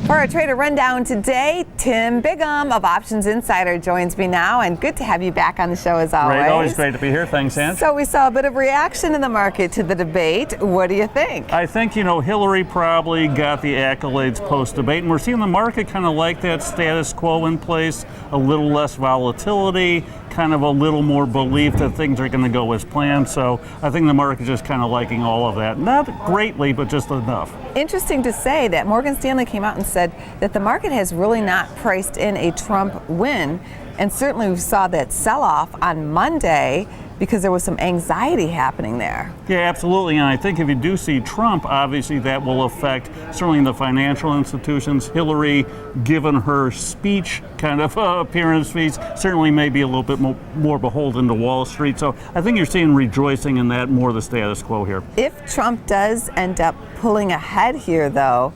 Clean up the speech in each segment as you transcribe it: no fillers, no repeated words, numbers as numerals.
For our trader rundown today, Tim Bigham of Options Insider joins me now, and good to have you back on the show as always. Great, always great to be here. Thanks, Ange. So we saw a bit of reaction in the market to the debate. What do you think? I think, Hillary probably got the accolades post-debate, and we're seeing the market kind of like that status quo in place, a little less volatility, kind of a little more belief that things are going to go as planned. So I think the market is just kind of liking all of that. Not greatly, but just enough. Interesting to say that Morgan Stanley came out and said that the market has really not priced in a Trump win. And certainly we saw that sell-off on Monday because there was some anxiety happening there. Yeah, absolutely. And I think if you do see Trump, obviously that will affect certainly the financial institutions. Hillary, given her speech kind of appearance fees, certainly may be a little bit more beholden to Wall Street. So I think you're seeing rejoicing in that, more the status quo here. If Trump does end up pulling ahead here, though,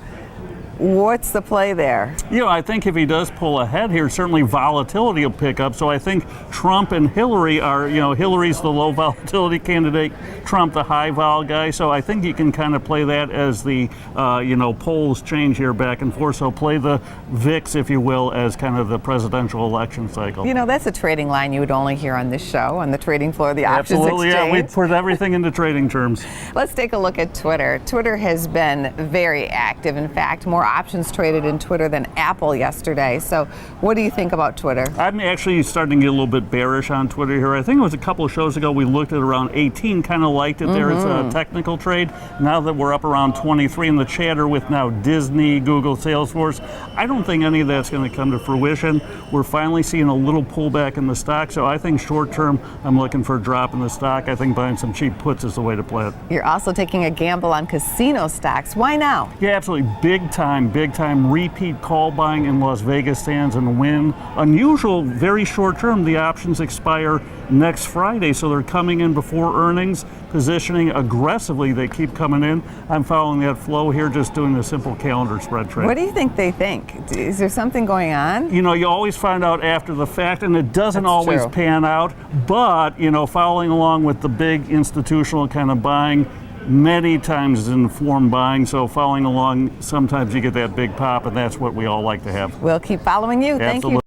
what's the play there? I think if he does pull ahead here, certainly volatility will pick up. So I think Trump and Hillary are, Hillary's the low volatility candidate, Trump the high vol guy. So I think you can kind of play that as the, polls change here back and forth. So play the VIX, if you will, as kind of the presidential election cycle. That's a trading line you would only hear on this show, on the trading floor of the options Absolutely, exchange. Yeah, we put everything into trading terms. Let's take a look at Twitter. Twitter has been very active. In fact, more options traded in Twitter than Apple yesterday. So what do you think about Twitter? I'm actually starting to get a little bit bearish on Twitter here. I think it was a couple of shows ago we looked at around 18, kind of liked it there as a technical trade. Now that we're up around 23 in the chatter with now Disney, Google, Salesforce, I don't think any of that's going to come to fruition. We're finally seeing a little pullback in the stock. So I think short term, I'm looking for a drop in the stock. I think buying some cheap puts is the way to play it. You're also taking a gamble on casino stocks. Why now? Yeah, absolutely. Big time repeat call buying in Las Vegas Sands and Wynn. Unusual, very short term. The options expire next Friday, so they're coming in before earnings, positioning aggressively. They keep coming in. I'm following that flow here, just doing a simple calendar spread trade. What do you think they think? Is there something going on? You always find out after the fact, and it doesn't That's always true. pan out, but, following along with the big institutional kind of buying, many times is informed buying, so following along, sometimes you get that big pop, and that's what we all like to have. We'll keep following you. Thank you. Absolutely.